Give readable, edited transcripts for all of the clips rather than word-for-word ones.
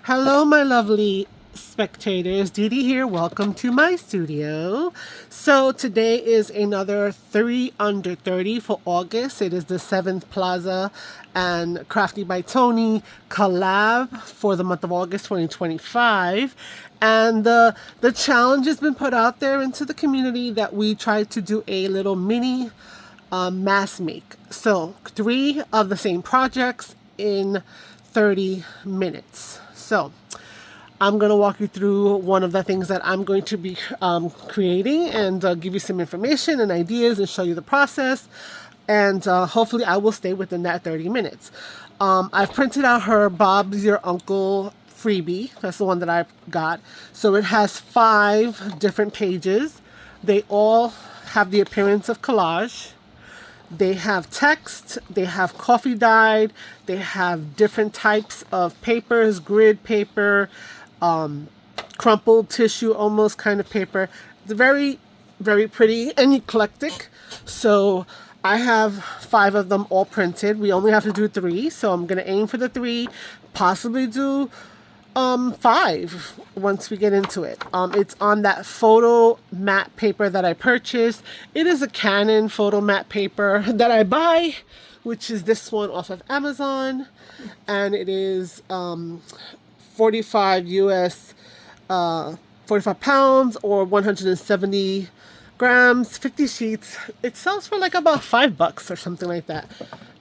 Hello, my lovely spectators. Dee Dee here. Welcome to my studio. So today is another 3 under 30 for August. It is the Sevenplaza and Crafty by Tony collab for the month of August 2025. And the challenge has been put out there into the community that we try to do a little mini mass make. So 3 of the same projects in 30 minutes. So I'm going to walk you through one of the things that I'm going to be creating and give you some information and ideas and show you the process. And hopefully I will stay within that 30 minutes. I've printed out her Bob's Your Uncle freebie. That's the one that I got. So it has 5 different pages. They all have the appearance of collage. They have text, they have coffee dyed, they have different types of papers, grid paper, crumpled tissue, almost kind of paper. It's very, very pretty and eclectic. So I have 5 of them all printed. We only have to do 3, so I'm gonna aim for the 3, possibly do 5 once we get into it. It's on that photo matte paper that I purchased. It is a Canon photo matte paper that I buy, which is this one off of Amazon, and it is 45 US 45 pounds or 170 grams, 50 sheets. It sells for like about $5 or something like that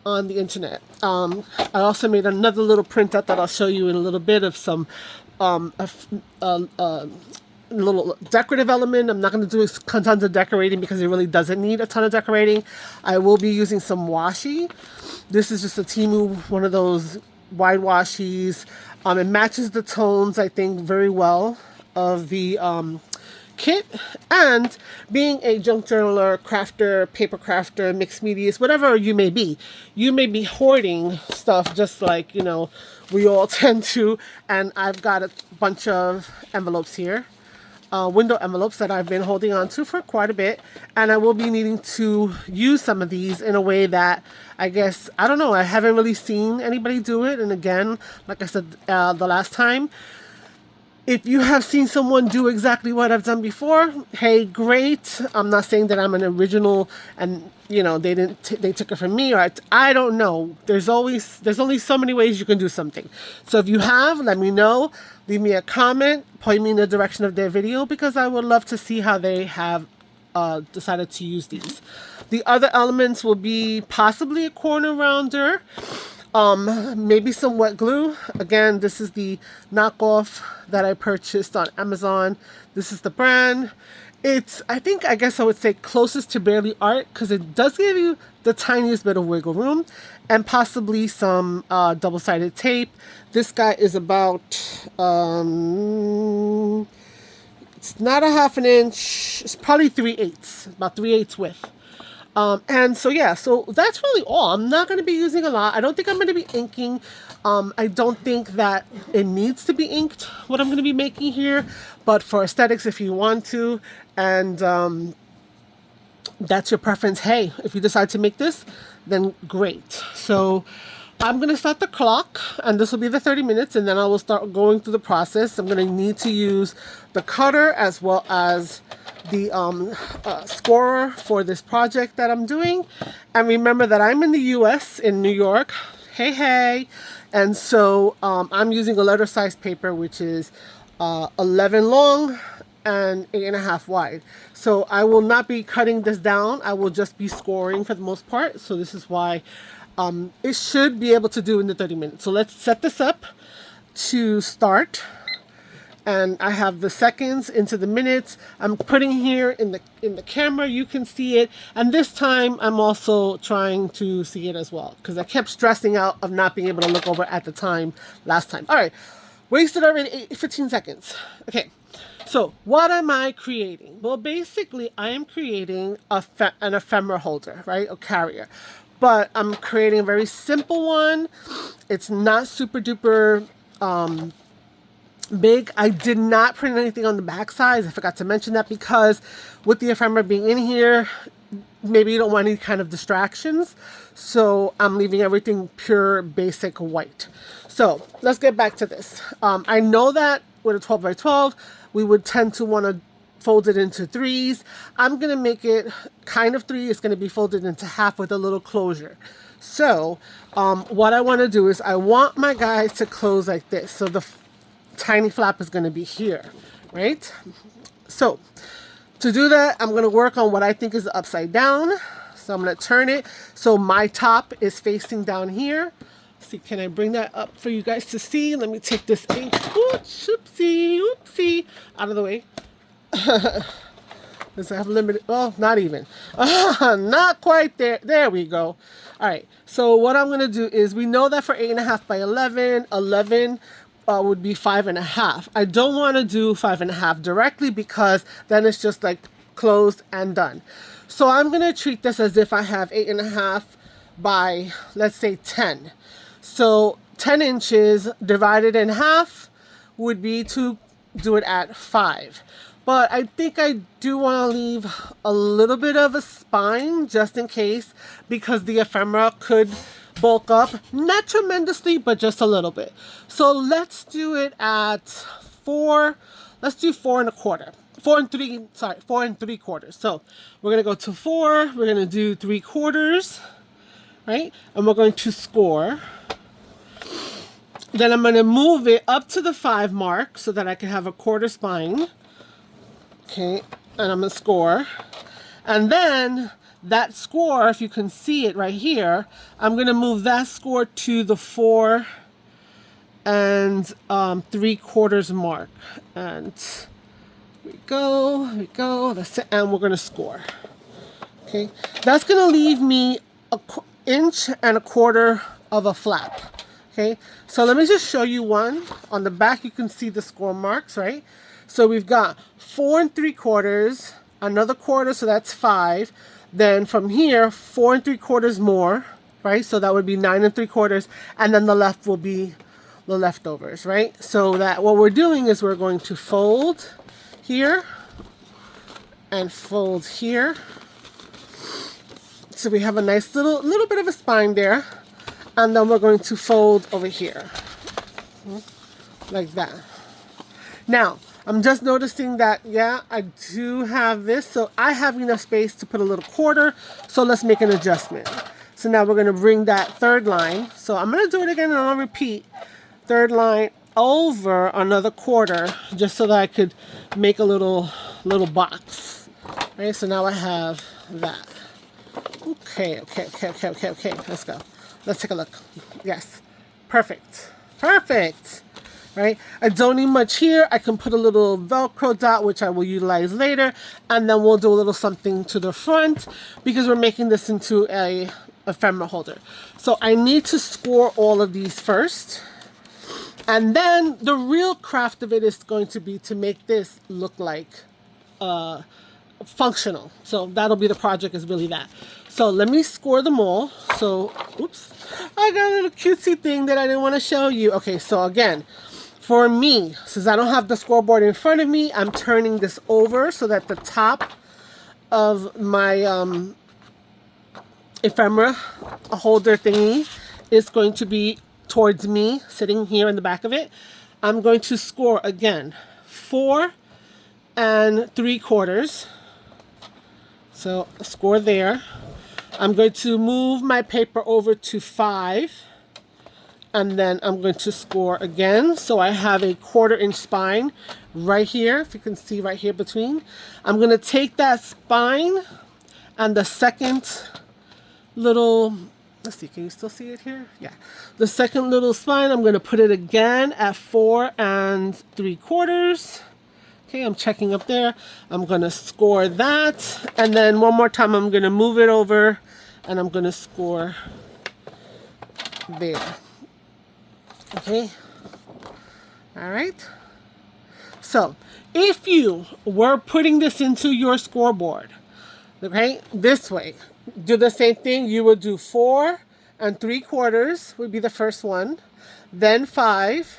on the internet. I also made another little printout that I'll show you in a little bit of some little decorative element. I'm not going to do tons of decorating because it really doesn't need a ton of decorating. I will be using some washi. This is just a Temu, one of those wide washies. It matches the tones, I think, very well of the kit. And being a junk journaler, crafter, paper crafter, mixed medias, whatever you may be hoarding stuff just like, you know, we all tend to. And I've got a bunch of envelopes here, window envelopes that I've been holding on to for quite a bit, and I will be needing to use some of these in a way that I guess, I don't know, I haven't really seen anybody do it. And again, like I said the last time, if you have seen someone do exactly what I've done before, hey, great. I'm not saying that I'm an original and, you know, they took it from me, or I don't know. There's only so many ways you can do something. So if you have, let me know. Leave me a comment, point me in the direction of their video, because I would love to see how they have decided to use these. The other elements will be possibly a corner rounder, maybe some wet glue. Again, this is the knockoff that I purchased on Amazon. This is the brand. It's, I guess I would say closest to Barely Art, because it does give you the tiniest bit of wiggle room, and possibly some double-sided tape. This guy is about, it's not a half an inch, it's probably 3/8, about 3/8 width. And so, yeah, so that's really all. I'm not going to be using a lot. I don't think I'm going to be inking. I don't think that it needs to be inked, what I'm going to be making here. But for aesthetics, if you want to, and that's your preference, hey, if you decide to make this, then great. So I'm going to start the clock, and this will be the 30 minutes, and then I will start going through the process. I'm going to need to use the cutter as well as the scorer for this project that I'm doing. And remember that I'm in the US, in New York. Hey. And so I'm using a letter size paper, which is 11 long and 8.5 wide. So I will not be cutting this down. I will just be scoring for the most part. So this is why it should be able to do in the 30 minutes. So let's set this up to start. And I have the seconds into the minutes. I'm putting here in the camera. You can see it. And this time I'm also trying to see it as well, because I kept stressing out of not being able to look over at the time last time. All right. Wasted already 15 seconds. Okay. So what am I creating? Well, basically I am creating an ephemera holder, right? A carrier. But I'm creating a very simple one. It's not super duper big. I did not print anything on the back side. I forgot to mention that, because with the ephemera being in here, maybe you don't want any kind of distractions. So I'm leaving everything pure basic white. So let's get back to this. I know that with a 12 by 12, we would tend to want to fold it into threes. I'm going to make it kind of three. It's going to be folded into half with a little closure. So what I want to do is I want my guys to close like this. So the tiny flap is going to be here, right? So to do that, I'm going to work on what I think is upside down. So I'm going to turn it so my top is facing down here. See, can I bring that up for you guys to see? Let me take this ink. Oopsie, oopsie, out of the way. Does it have limited? Well, not even. Not quite there. There we go. All right. So what I'm going to do is, we know that for 8.5 by 11, 11 would be 5.5. I don't want to do 5.5 directly because then it's just like closed and done. So I'm going to treat this as if I have 8.5 by, let's say, 10. So 10 inches divided in half would be to do it at 5. But I think I do want to leave a little bit of a spine just in case, because the ephemera could bulk up, not tremendously, but just a little bit. So let's do it at 4. Let's do 4.25. 4 and 3/4. So we're going to go to 4. We're going to do 3/4, right? And we're going to score. Then I'm going to move it up to the 5 mark so that I can have a quarter spine. Okay, and I'm going to score. And then that score, if you can see it right here, I'm going to move that score to the 4 and 3/4 mark. And we go, that's it, and we're going to score. Okay, that's going to leave me an inch and a quarter of a flap. Okay, so let me just show you one. On the back, you can see the score marks, right? So we've got 4 3/4, another quarter, so that's 5. Then from here, 4 3/4 more, right? So that would be 9 3/4, and then the left will be the leftovers, right? So that what we're doing is we're going to fold here and fold here. So we have a nice little bit of a spine there. And then we're going to fold over here, like that. Now, I'm just noticing that, yeah, I do have this. So I have enough space to put a little quarter. So let's make an adjustment. So now we're going to bring that third line. So I'm going to do it again and I'll repeat. Third line over another quarter, just so that I could make a little box. Right, so now I have that. Okay. Let's go. Let's take a look. Yes. Perfect. Right? I don't need much here. I can put a little Velcro dot, which I will utilize later. And then we'll do a little something to the front because we're making this into a ephemera holder. So I need to score all of these first. And then the real craft of it is going to be to make this look like functional. So that'll be the project, is really that. So let me score them all. So, oops, I got a little cutesy thing that I didn't want to show you. Okay, so again, for me, since I don't have the scoreboard in front of me, I'm turning this over so that the top of my ephemera holder thingy is going to be towards me, sitting here in the back of it. I'm going to score again 4 3/4. So score there. I'm going to move my paper over to 5, and then I'm going to score again. So I have a 1/4 inch spine right here, if you can see right here between. I'm going to take that spine and the second little, let's see, can you still see it here? Yeah. The second little spine, I'm going to put it again at 4 3/4. Okay, I'm checking up there. I'm going to score that. And then one more time, I'm going to move it over and I'm going to score there. Okay. All right. So if you were putting this into your scoreboard, okay, this way, do the same thing. You would do 4 3/4 would be the first one, then 5,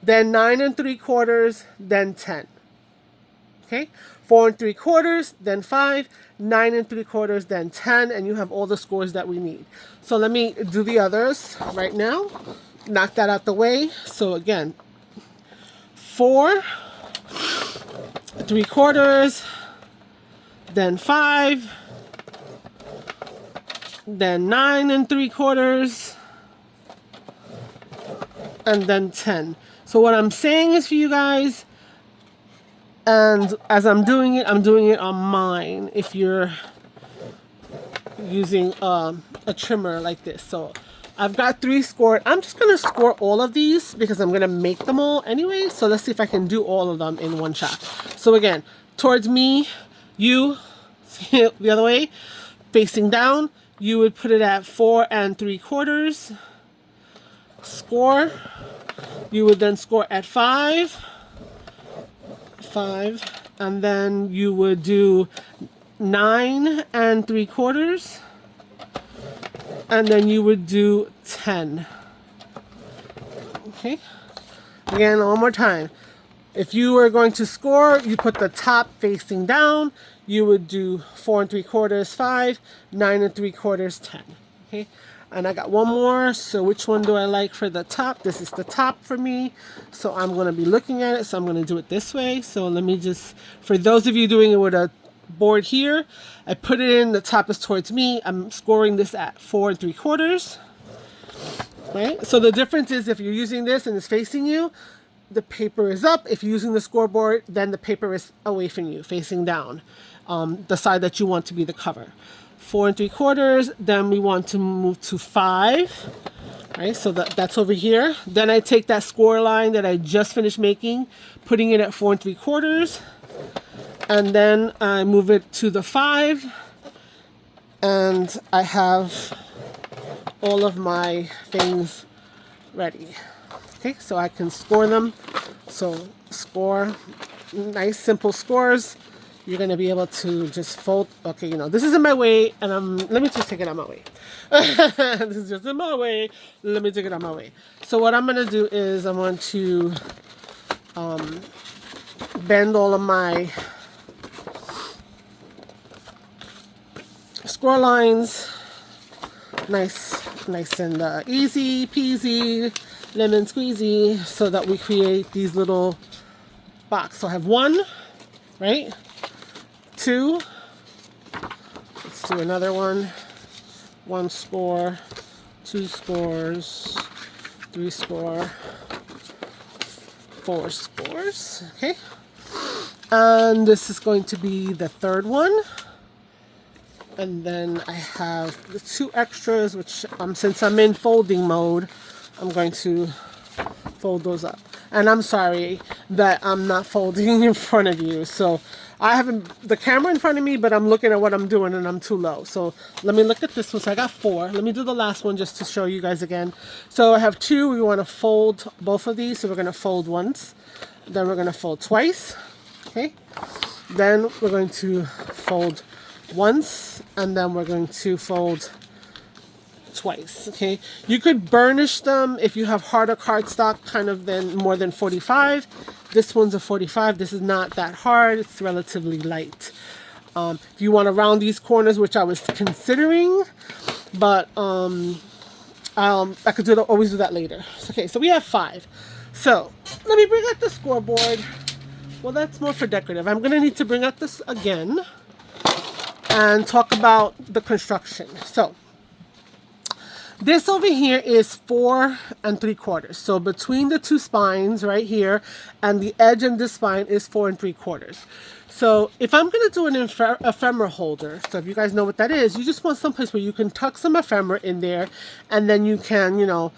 then 9 3/4, then 10. Okay, 4 3/4, then 5, 9 3/4, then 10, and you have all the scores that we need. So let me do the others right now. Knock that out the way. So again, 4 3/4, then 5, then 9 3/4, and then 10. So what I'm saying is for you guys, and as I'm doing it on mine if you're using a trimmer like this. So I've got 3 scored. I'm just gonna score all of these because I'm gonna make them all anyway. So let's see if I can do all of them in one shot. So again, towards me, you, the other way, facing down, you would put it at 4 3/4. Score. You would then score at 5, and then you would do 9 3/4, and then you would do 10. Okay. Again, one more time. If you were going to score, you put the top facing down. You would do 4 3/4, 5, 9 3/4, 10. Okay. And I got one more. So which one do I like for the top? This is the top for me. So I'm going to be looking at it. So I'm going to do it this way. So let me just, for those of you doing it with a board here, I put it in, the top is towards me. I'm scoring this at 4 3/4. Right? So the difference is if you're using this and it's facing you, the paper is up. If you're using the scoreboard, then the paper is away from you, facing down, the side that you want to be the cover. 4 3/4, then we want to move to 5, right? So that's over here. Then I take that score line that I just finished making, putting it at 4 3/4, and then I move it to the 5, and I have all of my things ready. Okay, so I can score them. So score, nice simple scores. You're going to be able to just fold. Okay, you know, this is in my way, and let me just take it out my way. This is just in my way. Let me take it out my way. So what I'm going to do is I'm going to bend all of my score lines. Nice and easy peasy, lemon squeezy, so that we create these little boxes. So I have 1, right? 2, let's do another one. 1 score, 2 scores, 3 score, 4 scores. Okay, and this is going to be the 3rd one. And then I have the 2 extras, which since I'm in folding mode, I'm going to fold those up. And I'm sorry that I'm not folding in front of you. So I have the camera in front of me, but I'm looking at what I'm doing and I'm too low. So let me look at this one. So I got 4. Let me do the last one just to show you guys again. So I have 2. We want to fold both of these. So we're going to fold once. Then we're going to fold twice. Okay. Then we're going to fold once, and then we're going to fold twice. Okay, you could burnish them if you have harder cardstock, kind of then more than 45. This one's a 45. This is not that hard. It's relatively light. If you want to round these corners, which I was considering, but I could always do that later. Okay, so we have 5. So let me bring out the scoreboard. Well, that's more for decorative. I'm gonna need to bring out this again and talk about the construction. So this over here is 4 3/4. So between the 2 spines right here and the edge and this spine is 4 3/4. So if I'm going to do an ephemera holder, so if you guys know what that is, you just want someplace where you can tuck some ephemera in there, and then you can, you know,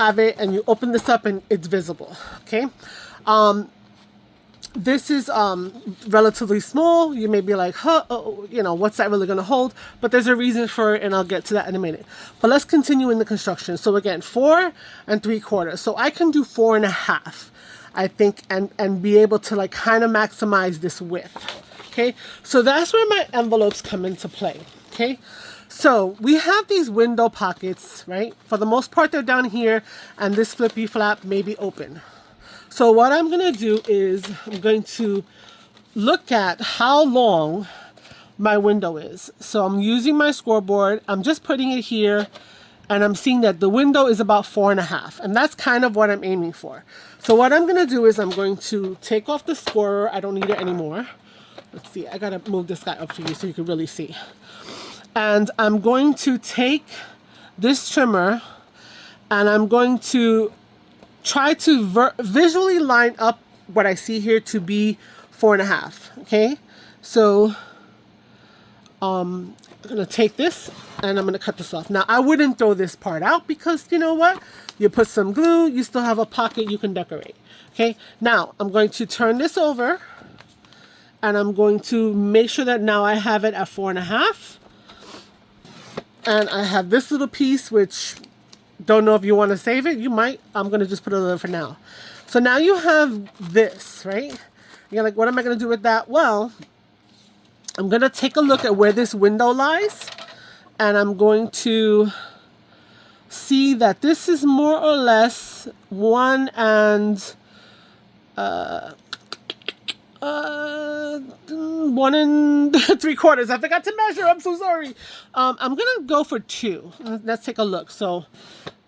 have it, and you open this up and it's visible. Okay. This is relatively small. You may be like, huh, oh, you know, what's that really going to hold? But there's a reason for it, and I'll get to that in a minute. But let's continue in the construction. So again, 4 3/4. So I can do 4 1/2, I think, and be able to like kind of maximize this width. Okay, so that's where my envelopes come into play. Okay, so we have these window pockets, right? For the most part, they're down here, and this flippy flap may be open. So what I'm going to do is I'm going to look at how long my window is. So I'm using my scoreboard. I'm just putting it here, and I'm seeing that the window is about 4.5, and that's kind of what I'm aiming for. So what I'm going to do is I'm going to take off the scorer. I don't need it anymore. Let's see. I got to move this guy up for you so you can really see. And I'm going to take this trimmer, and I'm going to try to visually line up what I see here to be 4.5. Okay, so I'm going to take this and I'm going to cut this off. Now, I wouldn't throw this part out because you know what? You put some glue, you still have a pocket you can decorate. Okay, now I'm going to turn this over, and I'm going to make sure that now I have it at 4.5. And I have this little piece, which don't know if you want to save it. You might. I'm going to just put it there for now. So now you have this, right? You're like, what am I going to do with that? Well, I'm going to take a look at where this window lies. And I'm going to see that this is more or less 1 1 3/4. I forgot to measure. I'm so sorry. I'm gonna go for 2. Let's take a look. So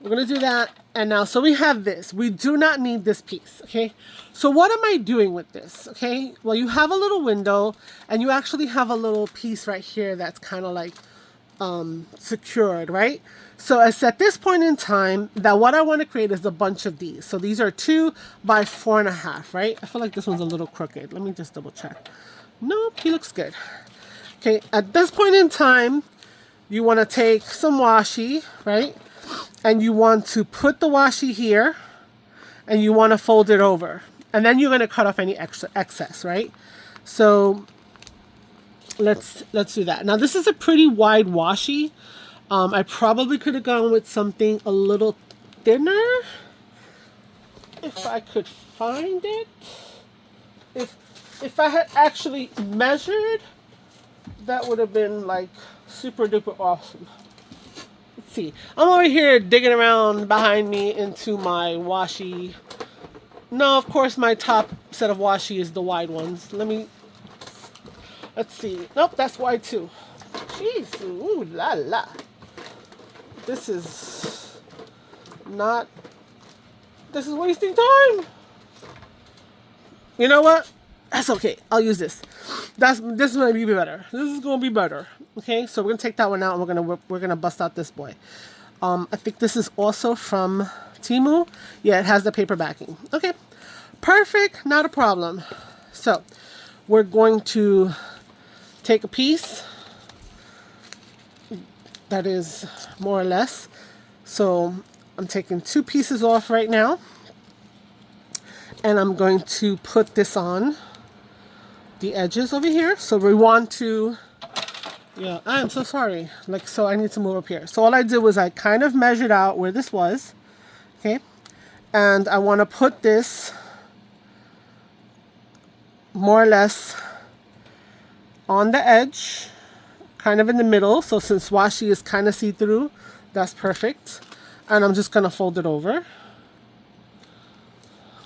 we're gonna do that. And now, so we have this. We do not need this piece. Okay. So what am I doing with this? Okay. Well, you have a little window, and you actually have a little piece right here that's kind of like secured, right? So it's at this point in time that what I want to create is a bunch of these. So these are 2 by 4.5, right? I feel like this one's a little crooked. Let me just double check. Nope, he looks good. Okay, at this point in time, you want to take some washi, right? And you want to put the washi here, and you want to fold it over. And then you're going to cut off any extra excess, right? So let's do that. Now this is a pretty wide washi. I probably could have gone with something a little thinner if I could find it. If I had actually measured, that would have been like super duper awesome. Let's see. I'm over here digging around behind me into my washi. No, of course my top set of washi is the wide ones. Let's see. Nope, that's wide too. Jeez, ooh la la. This is wasting time. You know what? That's okay. I'll use this. This might be better. This is gonna be better. Okay, so we're gonna take that one out, and we're gonna bust out this boy. I think this is also from Temu. Yeah, it has the paper backing. Okay, perfect. Not a problem. So we're going to take a piece that is more or less. So I'm taking 2 pieces off right now, and I'm going to put this on the edges over here. So we want to, yeah, I am so sorry. So I need to move up here. So all I did was I kind of measured out where this was, okay? And I want to put this more or less on the edge, kind of in the middle. So since washi is kind of see-through, that's perfect. And I'm just going to fold it over.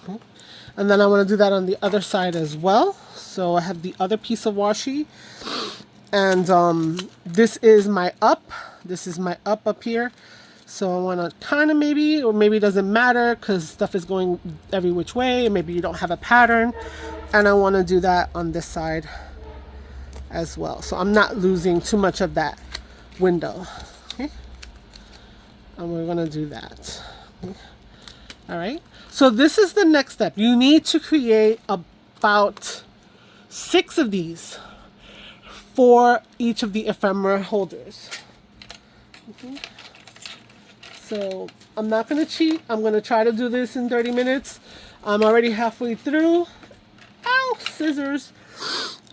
Okay. And then I want to do that on the other side as well. So I have the other piece of washi. And this is my up. This is my up here. So I want to kind of maybe it doesn't matter because stuff is going every which way. And maybe you don't have a pattern. And I want to do that on this side as well, so I'm not losing too much of that window. Okay, and we're gonna do that. Okay. All right, so this is the next step. You need to create about 6 of these for each of the ephemera holders. Okay. So I'm not gonna cheat. I'm gonna try to do this in 30 minutes. I'm already halfway through. Ow, scissors.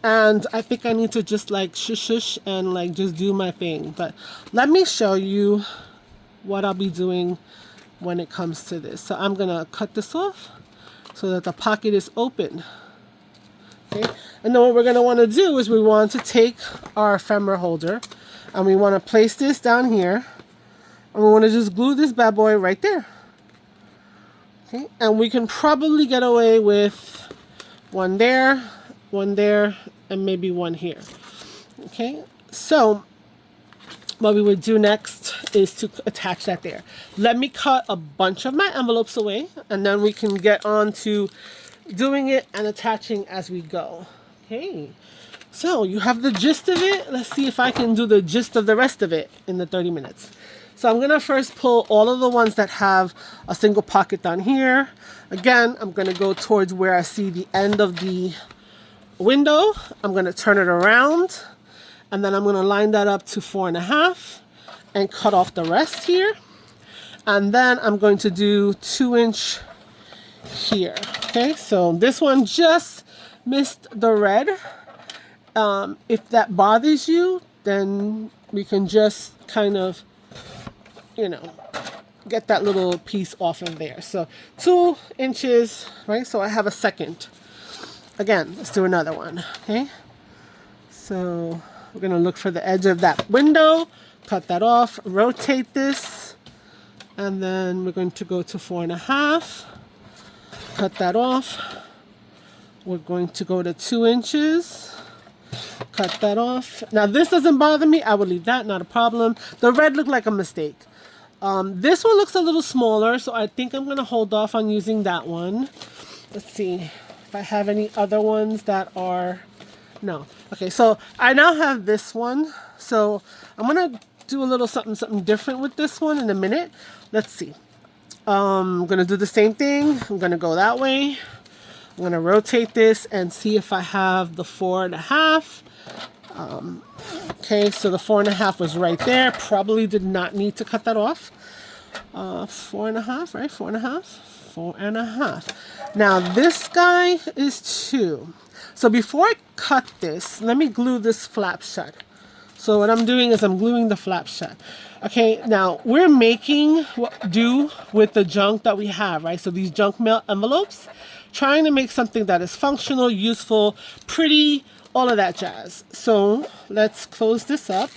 And I think I need to just like shush and like just do my thing. But let me show you what I'll be doing when it comes to this. So I'm gonna cut this off so that the pocket is open. Okay, and then what we're gonna want to do is we want to take our ephemera holder and we want to place this down here, and we want to just glue this bad boy right there. Okay, and we can probably get away with one there one there, and maybe one here. Okay, so what we would do next is to attach that there. Let me cut a bunch of my envelopes away, and then we can get on to doing it and attaching as we go. Okay, so you have the gist of it. Let's see if I can do the gist of the rest of it in the 30 minutes. So I'm gonna first pull all of the ones that have a single pocket down here. Again, I'm gonna go towards where I see the end of the window. I'm gonna turn it around, and then I'm gonna line that up to 4.5 and cut off the rest here. And then I'm going to do 2" here. Okay, so this one just missed the red. If that bothers you, then we can just kind of, you know, get that little piece off of there. So 2 inches, right? So I have a second. Again, let's do another one. Okay, so we're gonna look for the edge of that window, cut that off, rotate this, and then we're going to go to 4.5, cut that off. We're going to go to 2 inches, cut that off. Now this doesn't bother me, I will leave that, not a problem. The red looked like a mistake. This one looks a little smaller, so I think I'm gonna hold off on using that one. Let's see if I have any other ones that are, no. Okay, so I now have this one. So I'm gonna do a little something different with this one in a minute. Let's see. I'm gonna do the same thing. I'm gonna go that way. I'm gonna rotate this and see if I have the 4.5. Okay, so the 4.5 was right there. Probably did not need to cut that off. 4.5, right? 4.5. 4.5. Now this guy is 2. So before I cut this, let me glue this flap shut. So what I'm doing is I'm gluing the flap shut. Okay, now we're making do with the junk that we have, right? So these junk mail envelopes, trying to make something that is functional, useful, pretty, all of that jazz. So let's close this up.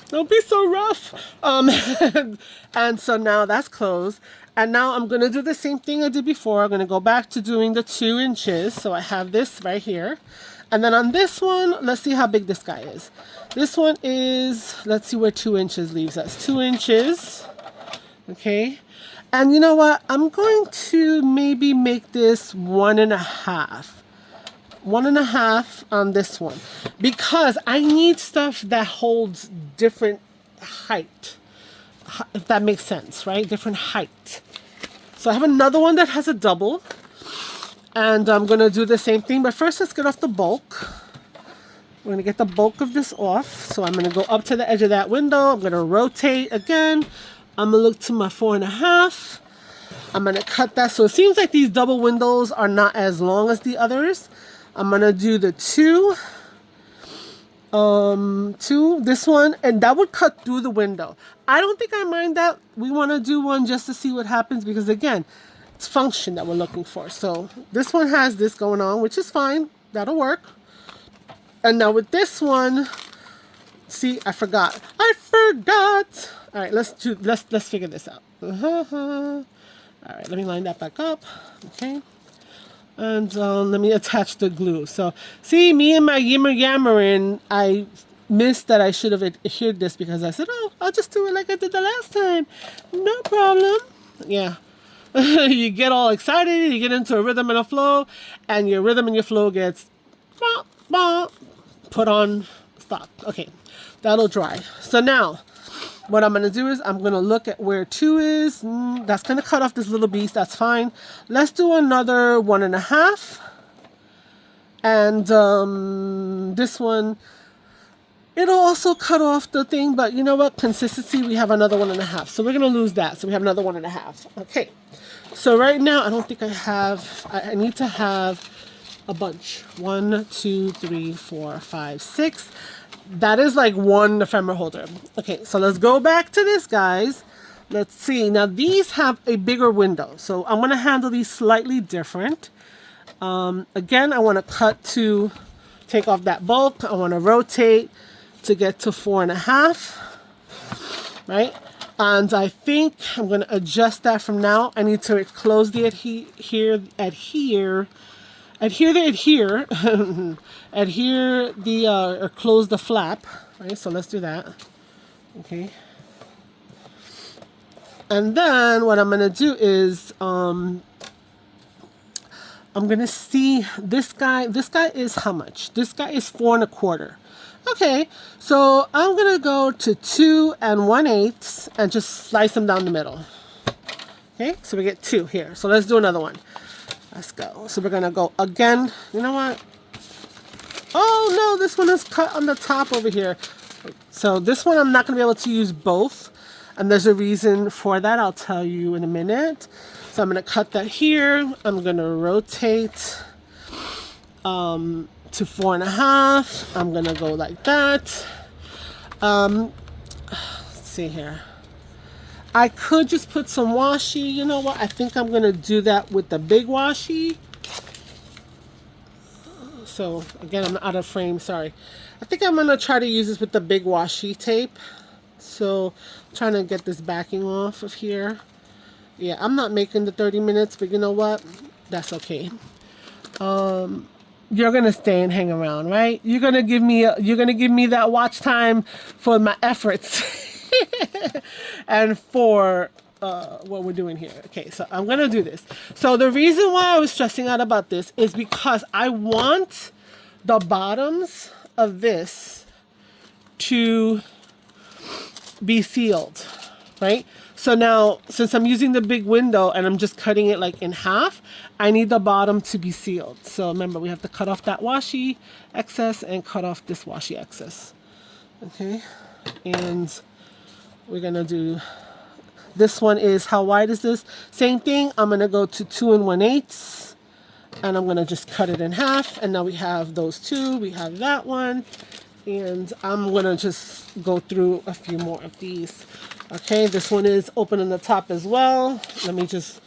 Don't be so rough. And so now that's closed. And now I'm going to do the same thing I did before. I'm going to go back to doing the 2 inches. So I have this right here. And then on this one, let's see how big this guy is. This one is, let's see where 2 inches leaves us. 2 inches. Okay. And you know what? I'm going to maybe make this 1.5. 1.5 on this one, because I need stuff that holds different height, if that makes sense, right? Different height. So I have another one that has a double, and I'm gonna do the same thing, but first let's get off the bulk. We're gonna get the bulk of this off. So I'm gonna go up to the edge of that window. I'm gonna rotate again. I'm gonna look to my 4.5. I'm gonna cut that. So it seems like these double windows are not as long as the others. I'm gonna do the 2, this one, and that would cut through the window. I don't think I mind that. We want to do one just to see what happens, because again, it's function that we're looking for. So this one has this going on, which is fine. That'll work. And now with this one, see, I forgot. All right, let's figure this out. All right, let me line that back up. Okay. And let me attach the glue. So, see, me and my yammering, I missed that I should have adhered this, because I said, oh, I'll just do it like I did the last time. No problem. Yeah. You get all excited, you get into a rhythm and a flow, and your rhythm and your flow gets put on stop. Okay, that'll dry. So now, what I'm going to do is I'm going to look at where 2 is. That's going to cut off this little piece. That's fine. Let's do another 1.5. And this one, it'll also cut off the thing. But you know what? Consistency, we have another 1.5. So we're going to lose that. So we have another 1.5. Okay. So right now, I don't think I have, I need to have a bunch. 1, 2, 3, 4, 5, 6. That is like one ephemera holder. Okay, so let's go back to this, guys. Let's see. Now, these have a bigger window. So I'm going to handle these slightly different. Again, I want to cut to take off that bulk. I want to rotate to get to 4.5. Right? And I think I'm going to adjust that from now. I need to close the adhere adhere the adhere, adhere the, or close the flap, right? So let's do that, okay? And then what I'm gonna do is, I'm gonna see this guy is how much? This guy is 4 1/4. Okay, so I'm gonna go to 2 1/8 and just slice them down the middle. Okay, so we get 2 here. So let's do another one. Let's go. So we're gonna go again. You know what? Oh no, this one is cut on the top over here. So this one I'm not gonna be able to use both. And there's a reason for that. I'll tell you in a minute. So I'm gonna cut that here. I'm gonna rotate to 4 1/2. I'm gonna go like that. Let's see here. I could just put some washi. You know what? I think I'm gonna do that with the big washi. So again, I'm out of frame, sorry. I think I'm gonna try to use this with the big washi tape. So I'm trying to get this backing off of here. Yeah, I'm not making the 30 minutes, but you know what? That's okay. You're gonna stay and hang around, right? You're gonna give me that watch time for my efforts and for what we're doing here. Okay, so I'm gonna do this. So the reason why I was stressing out about this is because I want the bottoms of this to be sealed, right? So now, since I'm using the big window and I'm just cutting it like in half, I need the bottom to be sealed. So remember, we have to cut off that washi excess and cut off this washi excess. Okay, and we're gonna do, this one is, how wide is this? Same thing, I'm gonna go to 2 1/8 and I'm gonna just cut it in half. And now we have those two, we have that one. And I'm gonna just go through a few more of these. Okay, this one is open on the top as well. Let me just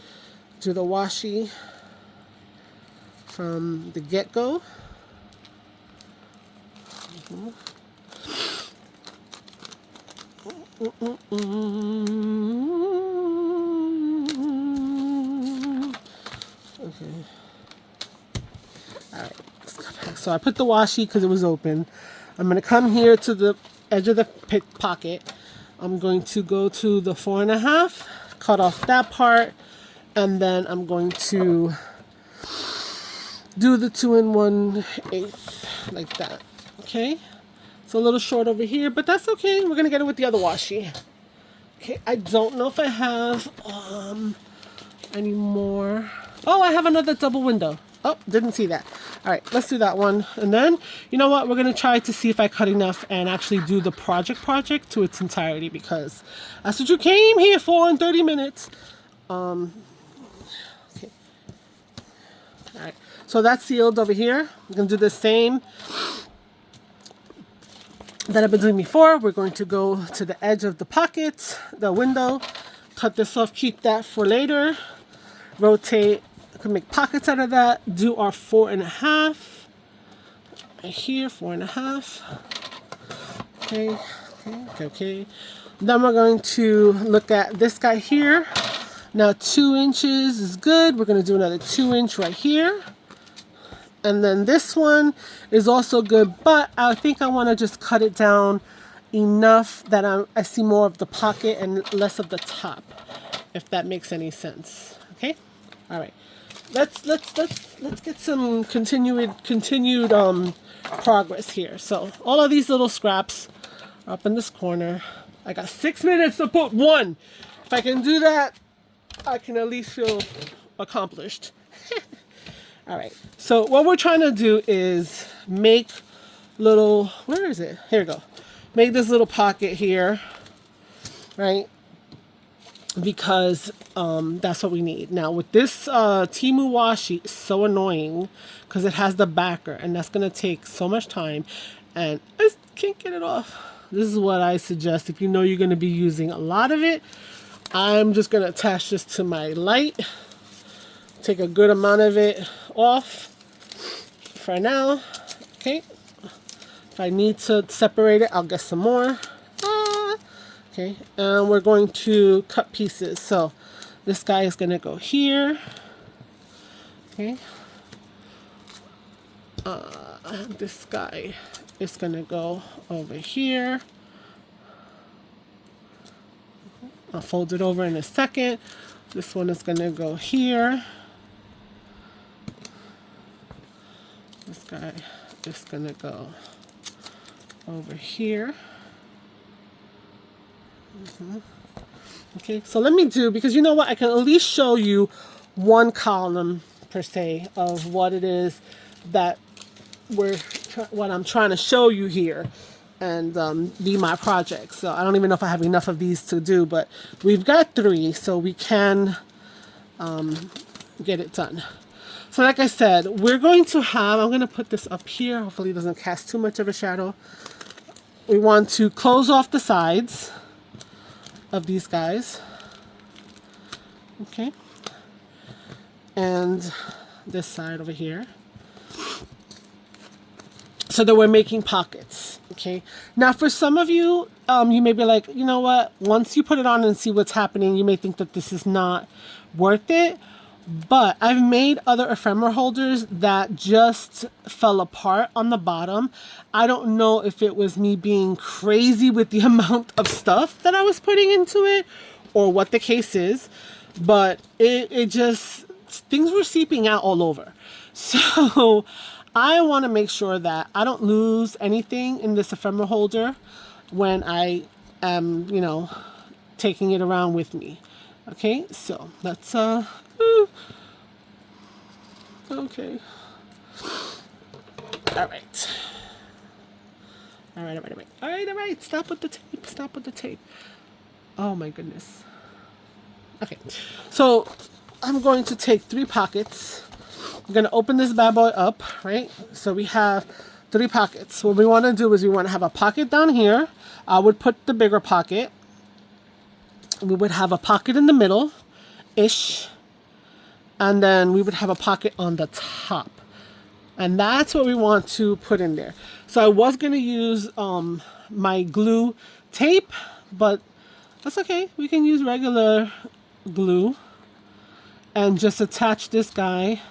do the washi from the get-go. Okay. All right. So I put the washi because it was open. I'm going to come here to the edge of the pocket. I'm going to go to the 4 1/2, cut off that part, and then I'm going to do the 2 1/8 like that. Okay, it's a little short over here, but that's okay. We're going to get it with the other washi. Okay, I don't know if I have any more. Oh, I have another double window. Oh, didn't see that. All right, let's do that one. And then, you know what? We're going to try to see if I cut enough and actually do the project to its entirety, because that's what you came here for in 30 minutes. Okay. All right, so that's sealed over here. We're going to do the same that I've been doing before. We're going to go to the edge of the pocket, the window, cut this off, keep that for later, rotate. Can make pockets out of that. Do our 4 1/2 right here, 4 1/2. Okay. Then we're going to look at this guy here. Now 2 inches is good. We're going to do another 2 inch right here, and then this one is also good, but I think I want to just cut it down enough that I see more of the pocket and less of the top, if that makes any sense. Okay. All right. Let's get some continued progress here. So all of these little scraps are up in this corner. I got 6 minutes to put one. If I can do that, I can at least feel accomplished. All right. So what we're trying to do is make little, where is it? Here we go. Make this little pocket here, right? Because that's what we need. Now with this Temu washi, it's so annoying because it has the backer, and that's going to take so much time, and I just can't get it off. This is what I suggest if you know you're going to be using a lot of it. I'm just going to attach this to my light, take a good amount of it off for now. Okay, if I need to separate it, I'll get some more. Okay, and we're going to cut pieces. So this guy is going to go here. Okay, This guy is gonna go over here. I'll fold it over in a second. This one is gonna go here. This guy is gonna go over here. Okay, so let me do, because you know what, I can at least show you one column per se of what it is that what I'm trying to show you here, and be my project. So I don't even know if I have enough of these to do, but we've got 3, so we can get it done. So like I said, we're going to have, I'm going to put this up here, hopefully it doesn't cast too much of a shadow. We want to close off the sides of these guys. Okay. And this side over here. So that we're making pockets. Okay. Now for some of you, you may be like, you know what? Once you put it on and see what's happening, you may think that this is not worth it. But I've made other ephemera holders that just fell apart on the bottom. I don't know if it was me being crazy with the amount of stuff that I was putting into it or what the case is, but it just, things were seeping out all over. So I want to make sure that I don't lose anything in this ephemera holder when I am, you know, taking it around with me. Okay, so let's okay. All right. All right. Stop with the tape. Oh my goodness. Okay, so I'm going to take 3 pockets. I'm going to open this bad boy up, right? So we have 3 pockets. What we want to do is we want to have a pocket down here. I would put the bigger pocket. We would have a pocket in the middle-ish. And then we would have a pocket on the top. And that's what we want to put in there. So I was going to use my glue tape, but that's okay. We can use regular glue and just attach this guy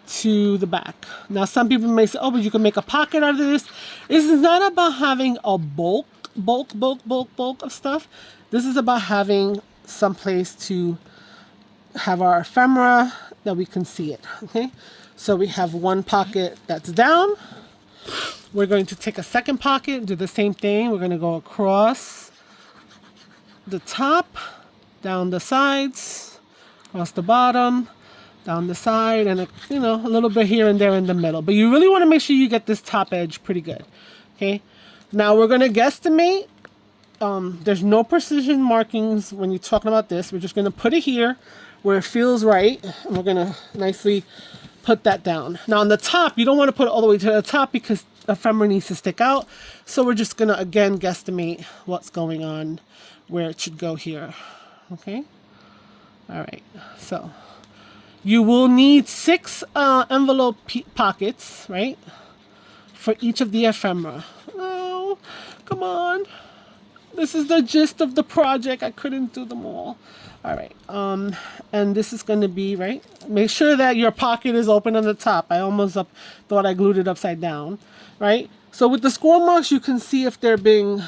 to the back. Now some people may say, oh, but you can make a pocket out of this. This is not about having a bulk of stuff. This is about having some place to have our ephemera that we can see it. Okay, so we have one pocket that's down. We're going to take a second pocket, do the same thing. We're going to go across the top, down the sides, across the bottom, down the side, and a little bit here and there in the middle. But you really want to make sure you get this top edge pretty good. Okay, now we're going to guesstimate. There's no precision markings when you're talking about this. We're just going to put it here where it feels right, and we're going to nicely put that down. Now on the top, you don't want to put it all the way to the top because the ephemera needs to stick out. So we're just going to again guesstimate what's going on, where it should go here. Okay, all right, so you will need 6 envelope pockets, right, for each of the ephemera. Oh, come on. This is the gist of the project. I couldn't do them all. All right. And this is going to be, right, make sure that your pocket is open on the top. I almost thought I glued it upside down, right? So with the score marks, you can see if they're being,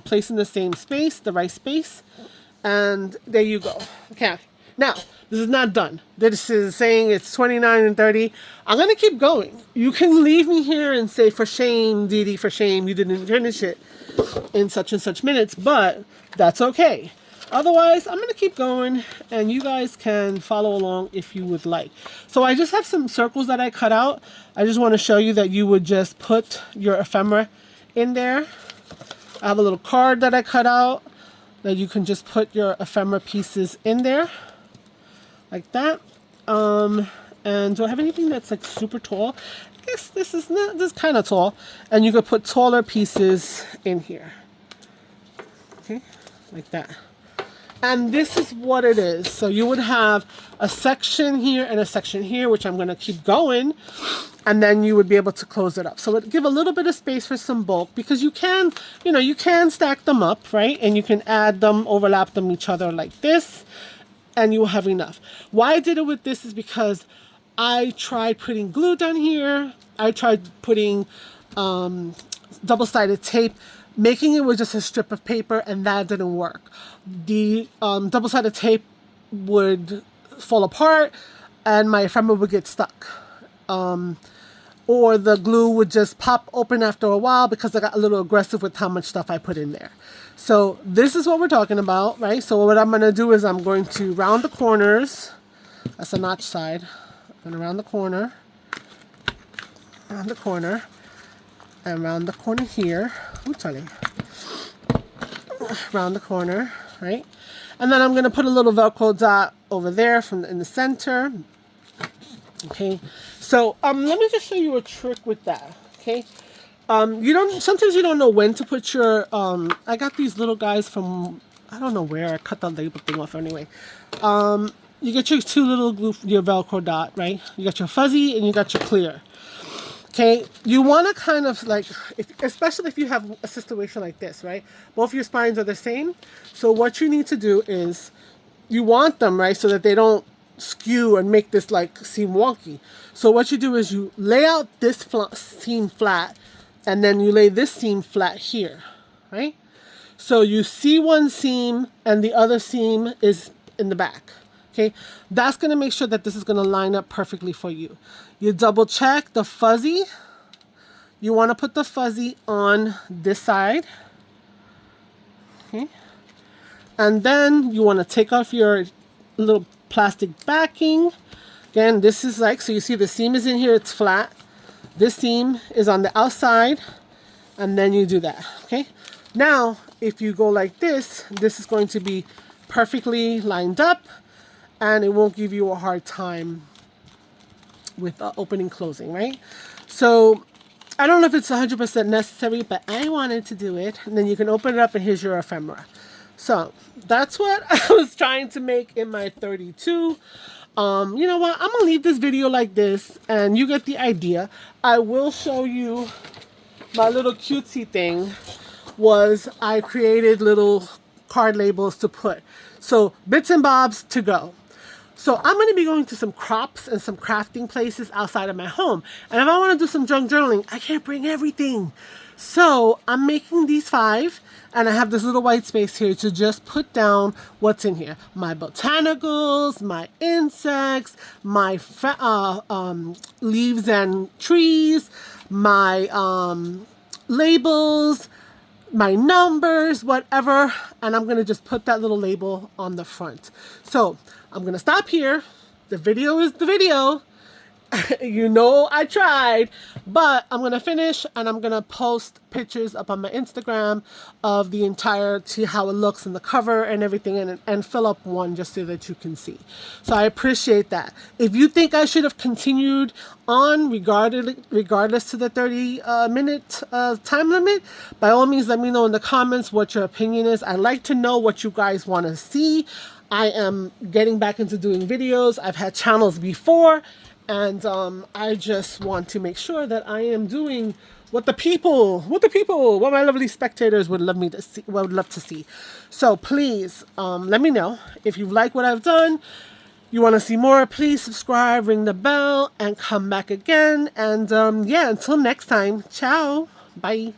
placed in the same space, the right space. And there you go. Okay. Now, this is not done. This is saying it's 29 and 30. I'm going to keep going. You can leave me here and say, for shame, Dee Dee, for shame, you didn't finish it in such and such minutes, but that's okay. Otherwise, I'm going to keep going, and you guys can follow along if you would like. So I just have some circles that I cut out. I just want to show you that you would just put your ephemera in there. I have a little card that I cut out that you can just put your ephemera pieces in there. Like that. And do I have anything that's like super tall? I guess this is kind of tall. And you could put taller pieces in here. Okay, like that. And this is what it is. So you would have a section here and a section here, which I'm going to keep going. And then you would be able to close it up. So it give a little bit of space for some bulk, because you can, you can stack them up, right? And you can add them, overlap them each other like this, and you will have enough. Why I did it with this is because I tried putting glue down here. I tried putting double-sided tape, making it with just a strip of paper, and that didn't work. The double-sided tape would fall apart and my ephemera would get stuck. Or the glue would just pop open after a while because I got a little aggressive with how much stuff I put in there. So this is what we're talking about, right? So what I'm going to do is I'm going to round the corners. That's the notch side. I'm going to round the corner, and round the corner here. Ooh, Charlie. Round the corner, right? And then I'm going to put a little Velcro dot over there in the center. Okay, so let me just show you a trick with that. Okay, sometimes you don't know when to put your I got these little guys from, I don't know where, I cut the label thing off anyway. You get your two little glue, your Velcro dot, right? You got your fuzzy and you got your clear. Okay, you want to kind of like, especially if you have a situation like this, right? Both your spines are the same. So what you need to do is you want them, right, so that they don't skew and make this like seem wonky. So what you do is you lay out this seam flat, and then you lay this seam flat here, right? So you see one seam and the other seam is in the back. Okay, that's going to make sure that this is going to line up perfectly for you. You double check the fuzzy. You want to put the fuzzy on this side. Okay, and then you want to take off your little plastic backing. Again, this is like, so you see the seam is in here, it's flat. This seam is on the outside, and then you do that. Okay, now if you go like this, this is going to be perfectly lined up, and it won't give you a hard time with opening, closing, right? So I don't know if it's 100% necessary, but I wanted to do it. And then you can open it up and here's your ephemera. So that's what I was trying to make in my 32. You know what? I'm going to leave this video like this and you get the idea. I will show you my little cutesy thing was I created little card labels to put. So bits and bobs to go. So I'm going to be going to some crops and some crafting places outside of my home. And if I want to do some junk journaling, I can't bring everything. So I'm making these 5, and I have this little white space here to just put down what's in here. My botanicals, my insects, my leaves and trees, my labels, my numbers, whatever, and I'm going to just put that little label on the front. So I'm going to stop here. The video is the video. You know I tried, but I'm going to finish and I'm going to post pictures up on my Instagram of the entire, see how it looks in the cover and everything, and fill up one just so that you can see. So I appreciate that. If you think I should have continued on regardless to the 30-minute time limit, by all means let me know in the comments what your opinion is. I'd like to know what you guys want to see. I am getting back into doing videos. I've had channels before, and I just want to make sure that I am doing what my lovely spectators would love to see. So please let me know if you like what I've done. You want to see more, please subscribe, ring the bell, and come back again. And yeah, until next time, ciao, bye.